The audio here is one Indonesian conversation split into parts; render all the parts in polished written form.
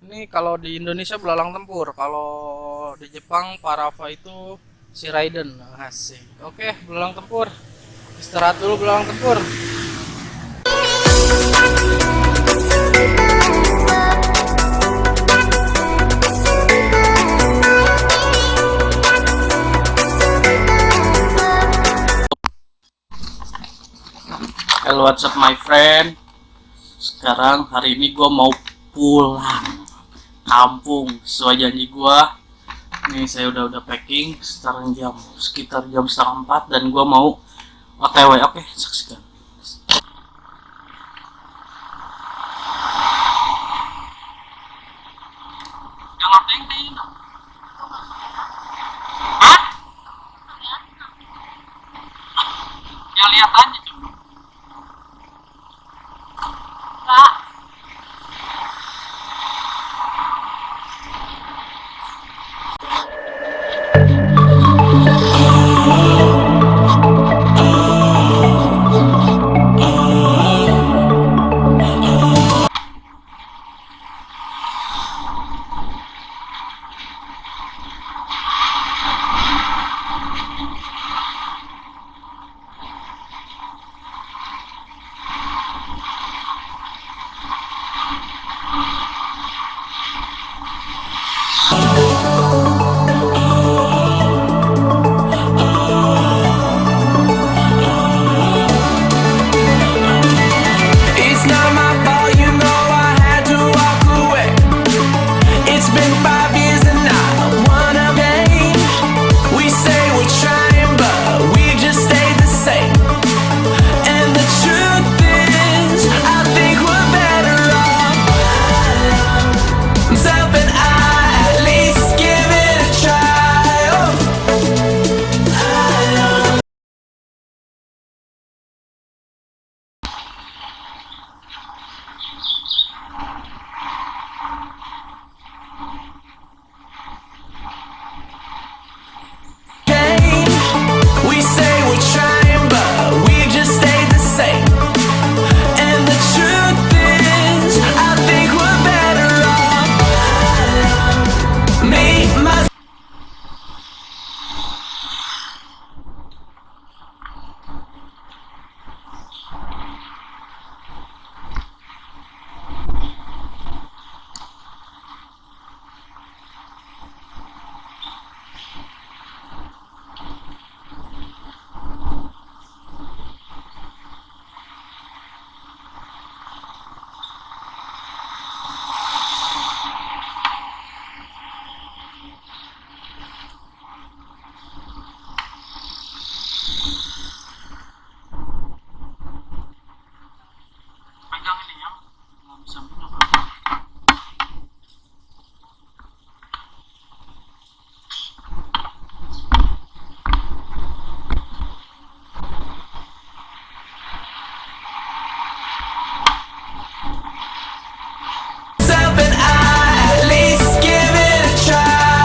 Ini kalau di Indonesia belalang tempur, kalau di Jepang Parava itu si Raiden. Asik. Oke, belalang tempur. Istirahat dulu belalang tempur. Hello, what's up my friend? Sekarang hari ini gue mau pulang kampung sesuai janji gue. Nih saya udah packing. Sekarang sekitar jam setengah 4 dan gue mau OTW. Oke, saksikan. Jangan ting-ting. Hah? Ya lihat aja coba. Enggak. It's not my fault, you know I had to walk away. It's been 5 years and I wanna change. We say we're trying, but we just stay the same. And the truth is, I think we're better off. Myself and I, at least give it a try. Change. We say we're trying, but we just stay the same. And the truth is, I think we're better off. Me, myself. Pegang ini ya. Nggak bisa buka. Myself and I, at least give it a try.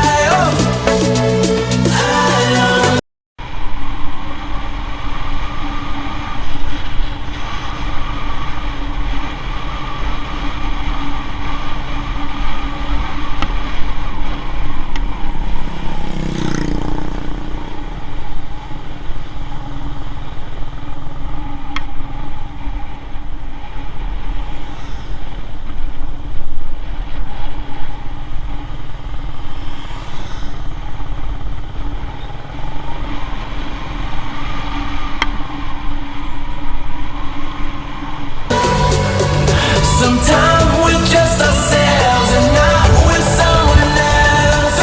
Sometimes we're just ourselves and not with someone else.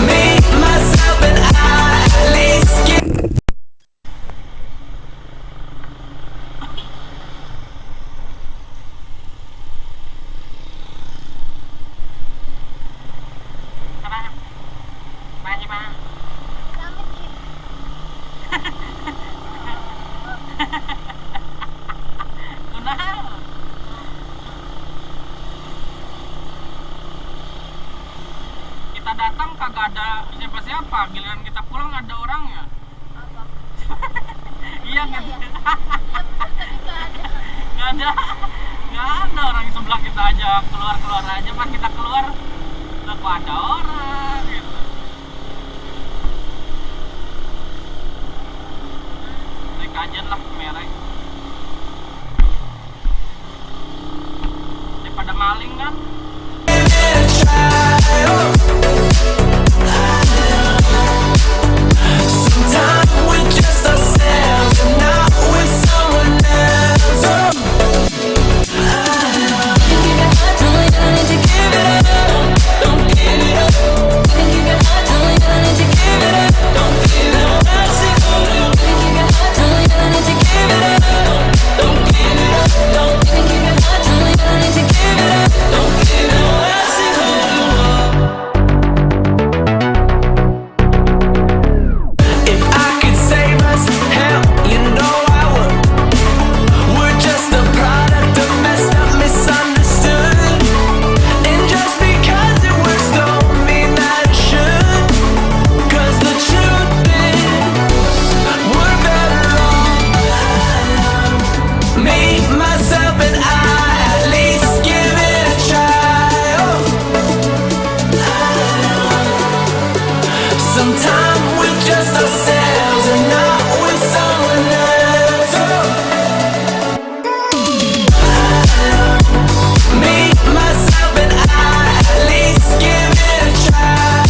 Me, myself, and I, at least give. Kita datang kagak ada siapa-siapa, giliran kita pulang ada orangnya. Iya kan? Nggak ada. orang di sebelah kita aja keluar aja, pas kita keluar udah kok ada orang gitu. Ini kajian lah merek. Daripada maling kan. Sometimes we're just ourselves and not with someone else. Don't give it up. If I could save us, hell, you know I would. We're just a product of messed up, misunderstood. And just because it works don't mean that it should. 'Cause the truth is, we're better off. Me, myself, and I, at least give it a try. Sometimes we're just ourselves and not with someone else. Me, myself, and I, at least give it a try.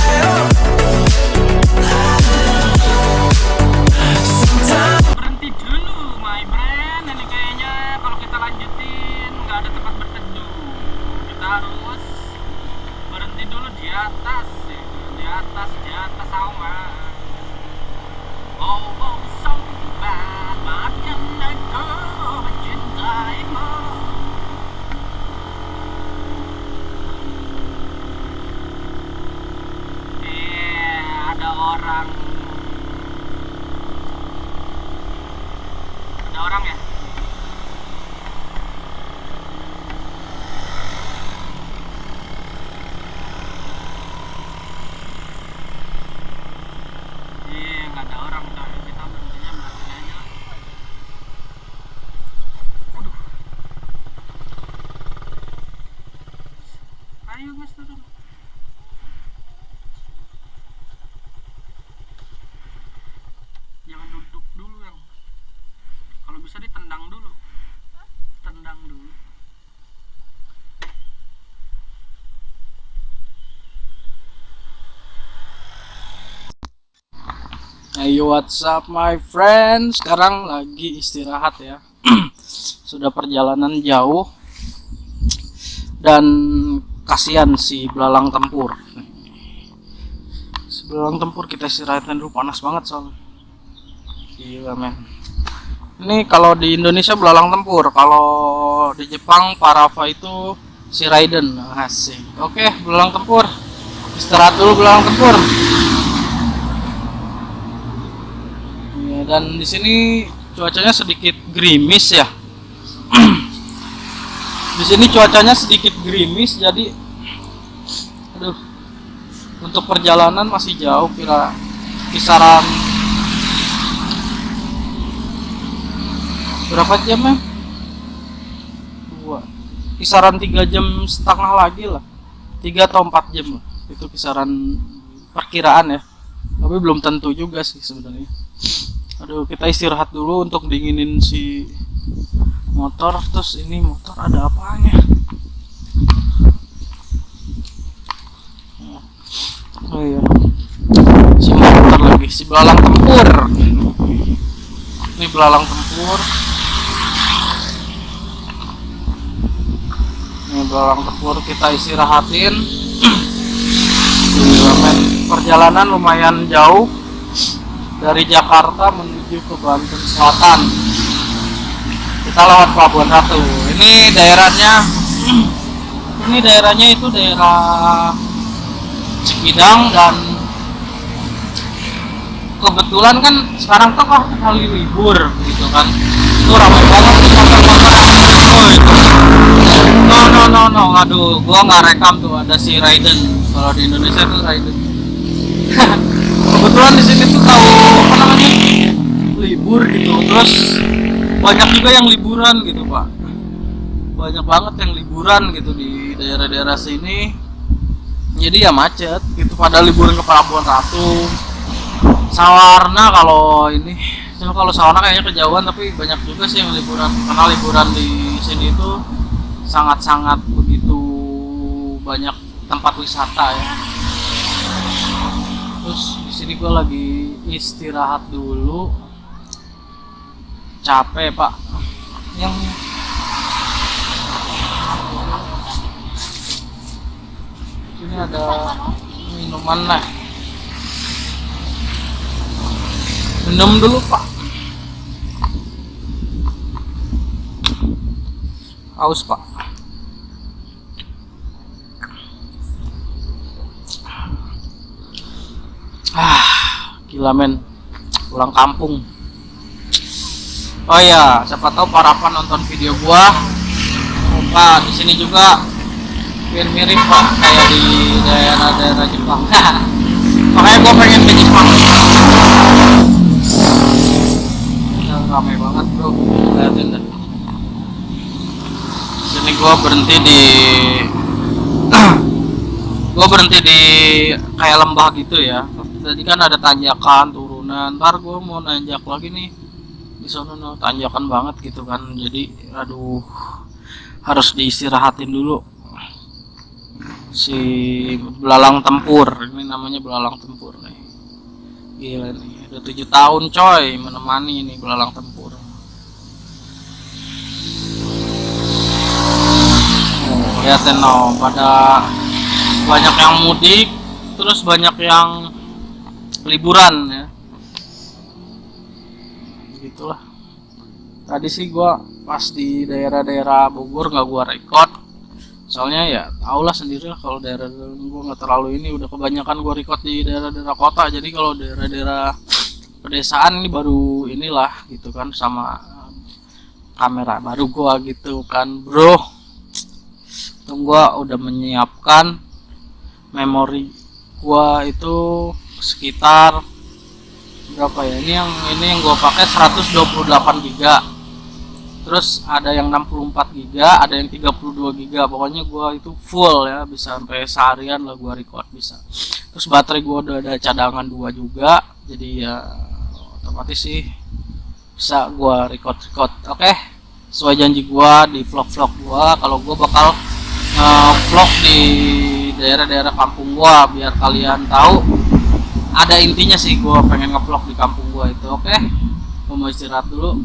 Sometimes Berhenti dulu my friend, ini kayaknya kalau kita lanjutin nggak ada tempat berteduh. Kita harus berhenti dulu di atas ya. Di atas awan. Oh, oh, so bad, maafkan aku mencintaimu. Ada orang. Ada orang ya? Nggak ada orang coy. Kita berhentinya berhenti aja. Waduh. Ayo mas turun. Jangan duduk dulu yang. Kalau bisa ditendang dulu. Tendang dulu. Ayo, what's up my friend? Sekarang lagi istirahat ya. Sudah perjalanan jauh. Dan kasihan si belalang tempur. Si belalang tempur kita istirahatin dulu, panas banget soalnya. Gila men. Ini kalau di Indonesia belalang tempur, kalau di Jepang Parava itu si Raiden. Asik. Oke, belalang tempur. Istirahat dulu belalang tempur. Dan di sini cuacanya sedikit gerimis ya. Di sini cuacanya sedikit gerimis, jadi aduh, untuk perjalanan masih jauh, kira kisaran berapa jam ya? Kisaran 3 jam setengah lagi lah, 3 atau 4 jam lah. Itu kisaran perkiraan ya, tapi belum tentu juga sih sebenarnya. Aduh, kita istirahat dulu untuk dinginin si motor. Terus ini motor ada apanya? Oh iya, si motor lagi, si belalang tempur. Ini belalang tempur. Ini belalang tempur kita istirahatin. Perjalanan lumayan jauh. Dari Jakarta menuju ke Banten Selatan. Kita lewat Pelabuhan Ratu. Ini daerahnya itu daerah Cikidang, dan kebetulan kan sekarang tuh hari libur gitu kan. Itu ramai banget motor-motor. Oh itu. No. Aduh, gua nggak rekam tuh, ada si Raiden. Kalau di Indonesia itu Raiden. Kebetulan di sini tuh tahu apa namanya, libur gitu, terus banyak juga yang liburan gitu pak. banyak banget yang liburan gitu di daerah-daerah sini. Jadi ya macet gitu, pada liburan ke Pelabuhan Ratu, Sawarna. Kalau ini cuma kalau Sawarna kayaknya kejauhan, tapi banyak juga sih yang liburan, karena liburan di sini itu sangat-sangat begitu banyak tempat wisata ya. Terus di sini gue lagi istirahat dulu, capek pak. Yang ini ada minuman lah, minum dulu pak, haus pak. Gila men, pulang kampung. Oh iya, siapa tahu para fan nonton video gua, Pak, di sini juga mirip-mirip pak kayak di daerah-daerah Jepang. Makanya gua pengen ke Jepang. Ramai banget bro, liatin dah. Sini gua berhenti di kayak lembah gitu ya. Tadi kan ada tanjakan turunan, ntar gua mau nanjak lagi nih di sana, no, tanjakan banget gitu kan. Jadi aduh, harus diistirahatin dulu. Si belalang tempur, ini namanya belalang tempur nih. Gila nih, udah 7 tahun coy menemani ini belalang tempur. Lihatin no, pada banyak yang mudik, terus banyak yang liburan ya. Begitulah. Tadi sih gua pas di daerah-daerah Bogor nggak gua record, soalnya ya tau lah sendiri lah, kalau daerah gua nggak terlalu ini, udah kebanyakan gua record di daerah-daerah kota. Jadi kalau daerah-daerah pedesaan ini baru inilah gitu kan, sama kamera baru gua gitu kan bro. Tunggu, gua udah menyiapkan memori gua itu sekitar berapa ya, ini yang gua pakai 128 GB, terus ada yang 64 GB, ada yang 32 GB. Pokoknya gua itu full ya, bisa sampai seharian lah gua record bisa. Terus baterai gua udah ada cadangan 2 juga, jadi ya otomatis sih bisa gua record. Oke, sesuai janji gua di vlog-vlog gua, kalau gua bakal vlog di daerah-daerah kampung gua biar kalian tahu. Ada intinya sih, gua pengen ngevlog di kampung gua itu. Oke, gua mau istirahat dulu.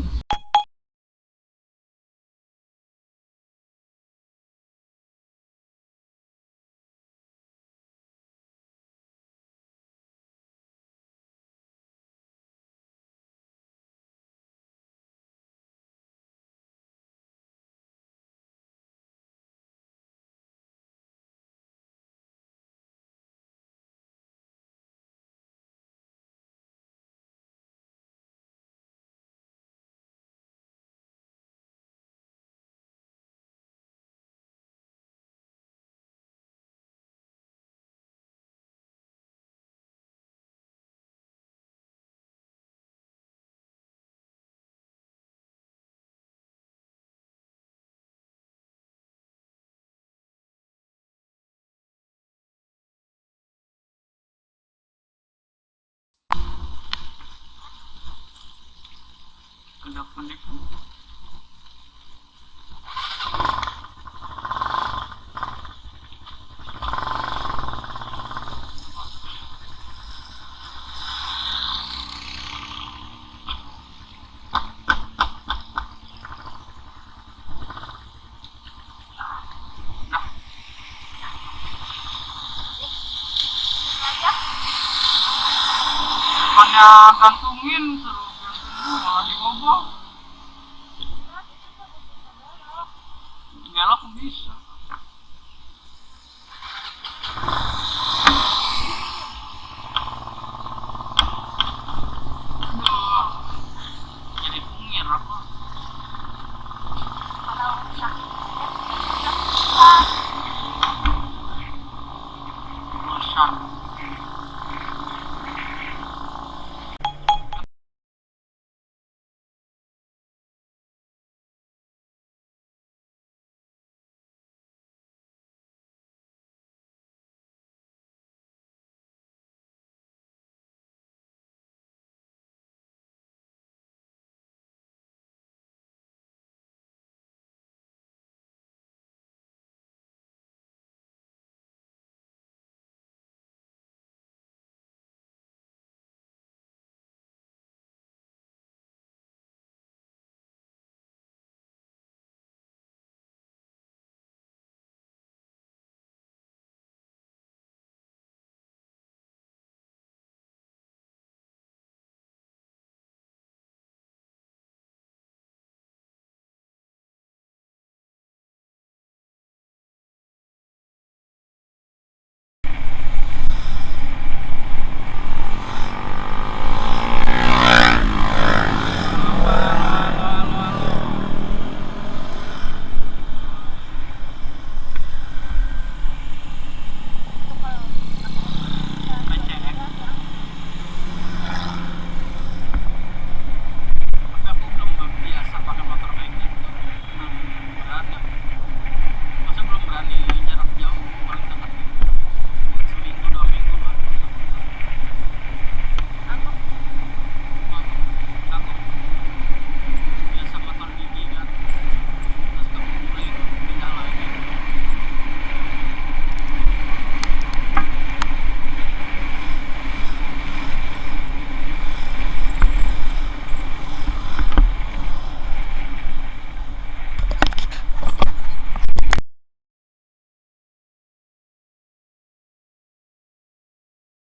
Bukannya gantungin, suruh gantungin malah digobok. Ngelak bisa.